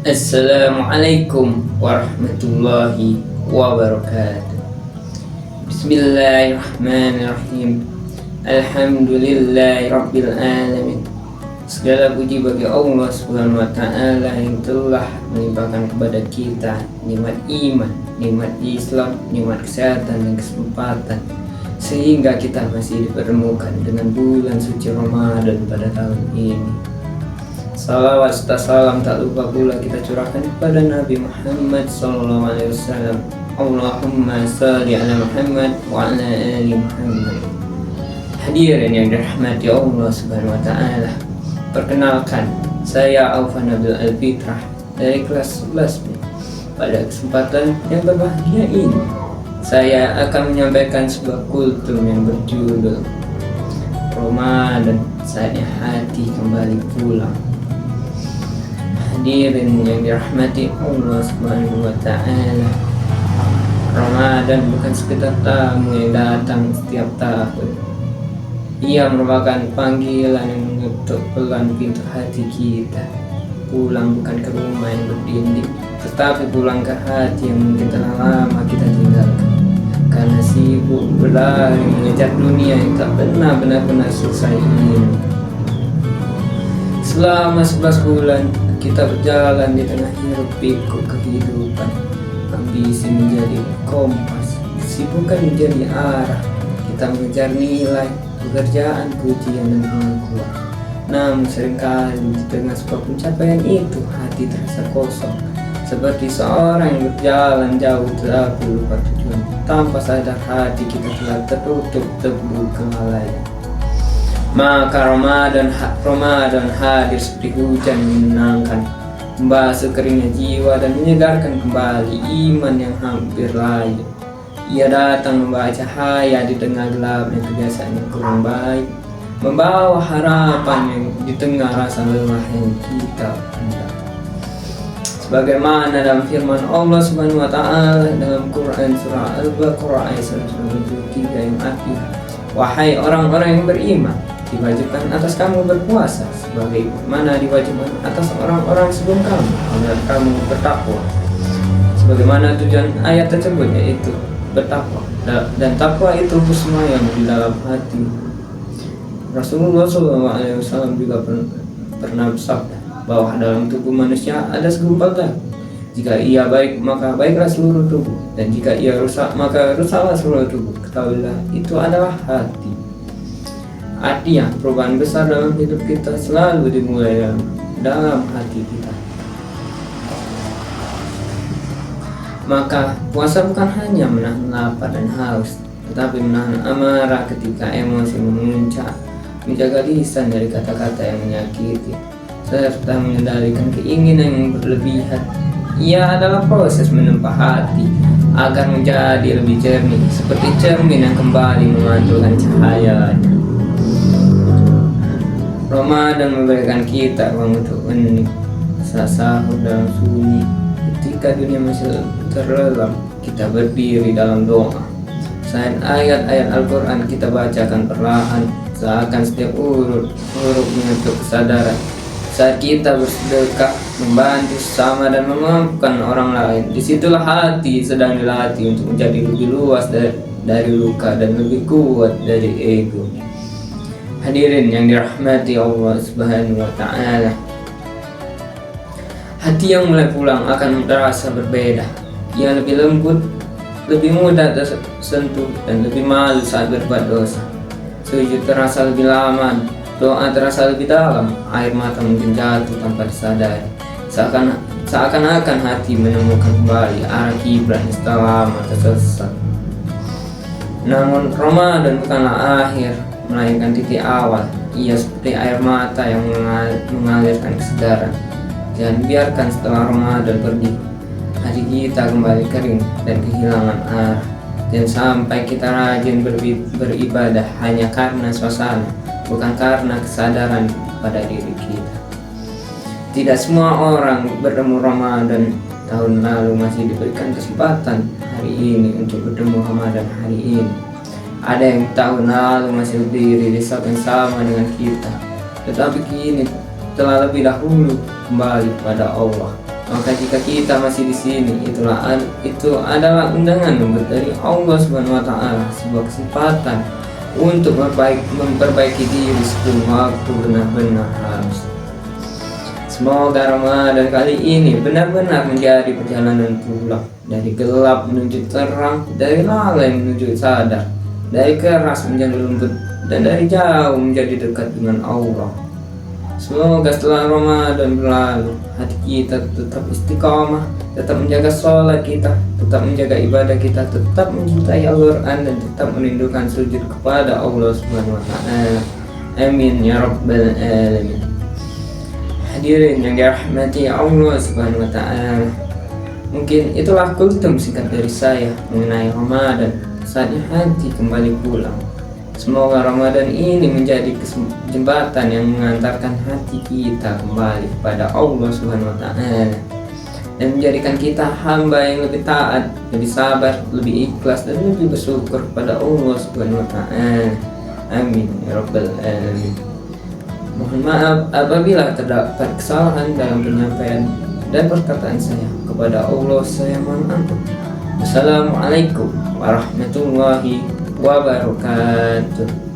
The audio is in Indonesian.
Assalamualaikum warahmatullahi wabarakatuh. Bismillahirrahmanirrahim. Alhamdulillahirabbil alamin. Segala puji bagi Allah Subhanahu wa taala yang telah melimpahkan kepada kita nikmat iman, nikmat Islam, nikmat kesehatan dan kesempatan sehingga kita masih dipertemukan dengan bulan suci Ramadan pada tahun ini. Salawat serta salam tak lupa pula kita curahkan kepada Nabi Muhammad SAW. Allahumma salli ala Muhammad wa ala ali Muhammad. Hadirin yang dirahmati Allah Subhanahu wa taala. Perkenalkan, saya Aufan Abdul Alfitrah dari kelas 11B. Pada kesempatan yang berbahagia ini, saya akan menyampaikan sebuah kultum yang berjudul Ramadan, saatnya hati kembali pulang. Hadirin yang dirahmati Allah Subhanahu wa taala. Ramadan bukan sekedar tamu yang datang setiap tahun. Ia merupakan panggilan yang mengetuk pelan pintu hati kita. Pulang bukan ke rumah yang berdinding, tetapi pulang ke hati yang mungkin telah lama kita tinggalkan. Karena sibuk berlari mengejar dunia yang tak pernah benar-benar selesai ini. Selama 11 bulan kita berjalan di tengah hiruk pikuk kehidupan. Ambisi menjadi kompas, kesibukan menjadi arah. Kita mengejar nilai, pekerjaan, pujian dan pengakuan. Namun seringkali di tengah sebuah pencapaian itu hati terasa kosong, seperti seorang yang berjalan jauh tetapi lupa tujuan. Tanpa sadar hati kita telah tertutup tebu kelalaian. Maka Ramadan hadir seperti hujan yang menenangkan, membasuh keringnya jiwa dan menyegarkan kembali iman yang hampir layu. Ia datang membawa cahaya di tengah gelapnya kebiasaan yang kurang baik, membawa harapan yang di tengah rasa lelah yang kita pendam. Sebagaimana dalam firman Allah Subhanahu wa taala dalam Quran surah Al-Baqarah ayat 173 yang artinya, wahai orang-orang yang beriman, diwajibkan atas kamu berpuasa sebagai mana diwajibkan atas orang-orang sebelum kamu agar kamu bertakwa. Sebagaimana tujuan ayat tersebut yaitu bertakwa, dan takwa itu bersemayam di dalam hati. Rasulullah SAW juga pernah bersabda bahwa dalam tubuh manusia ada segumpal daging. Jika ia baik maka baiklah seluruh tubuh, dan jika ia rusak maka rusaklah seluruh tubuh. Ketahuilah itu adalah hati. Artinya perubahan besar dalam hidup kita selalu dimulai dalam hati kita. Maka puasa bukan hanya menahan lapar dan haus, tetapi menahan amarah ketika emosi memuncak, menjaga lisan dari kata-kata yang menyakiti, serta mengendalikan keinginan yang berlebihan. Ia adalah proses menempa hati agar menjadi lebih jernih, seperti cermin yang kembali memantulkan cahayanya. Ramadan memberikan kita ruang untuk hening, sahur dalam sunyi. Ketika dunia masih terlelap, kita berdiri dalam doa. Saat ayat-ayat Al-Quran kita bacakan perlahan, seakan setiap huruf menyentuh kesadaran. Saat kita bersedekah, membantu sesama dan memampukan orang lain, disitulah hati sedang dilatih untuk menjadi lebih luas dari luka dan lebih kuat dari ego. Hadirin yang dirahmati Allah Subhanahu wa taala. Hati yang mulai pulang akan terasa berbeda. Ia lebih lembut, lebih mudah tersentuh dan lebih malu saat berbuat dosa. Sujud terasa lebih lama, doa terasa lebih dalam, air mata mungkin jatuh tanpa disadari. Seakan-akan hati menemukan kembali arah kiblat yang setelah lama tersesat. Namun Ramadan bukanlah akhir, melainkan titik awal. Ia seperti air mata yang mengalirkan kesadaran. Jangan biarkan setelah Ramadan pergi, hati kita kembali kering dan kehilangan arah. Dan sampai kita rajin beribadah hanya karena suasana, bukan karena kesadaran pada diri kita. Tidak semua orang bertemu Ramadan tahun lalu masih diberikan kesempatan hari ini untuk bertemu Ramadan hari ini. Ada yang tahun lalu masih berdiri di saat yang sama dengan kita, tetapi kini telah lebih dahulu kembali kepada Allah. Maka jika kita masih di sini, itu adalah undangan dari Allah Subhanahu wa taala, sebuah kesempatan untuk memperbaiki diri sebelum waktu benar-benar habis. Semoga Ramadan kali ini benar-benar menjadi perjalanan pulang dari gelap menuju terang, dari lalai menuju sadar, dari keras menjadi lembut, dan dari jauh menjadi dekat dengan Allah. Semoga setelah Ramadan berlalu, hati kita tetap istiqomah, tetap menjaga sholat kita, tetap menjaga ibadah kita, tetap mencintai Al-Quran, dan tetap merindukan sujud kepada Allah Subhanahu wa ta'ala. Amin ya rabbal alamin. Hadirin yang dirahmati Allah Subhanahu wa ta'ala, mungkin itulah kultum singkat dari saya mengenai Ramadan. Saatnya hati kembali pulang. Semoga Ramadan ini menjadi jembatan yang mengantarkan hati kita kembali kepada Allah Subhanahu wa ta'ala, dan menjadikan kita hamba yang lebih taat, lebih sabar, lebih ikhlas, dan lebih bersyukur kepada Allah Subhanahu wa ta'ala. Amin ya rabbal alamin. Mohon maaf apabila terdapat kesalahan dalam penyampaian dan perkataan saya. Kepada Allah saya mohon ampun. Assalamualaikum warahmatullahi wabarakatuh.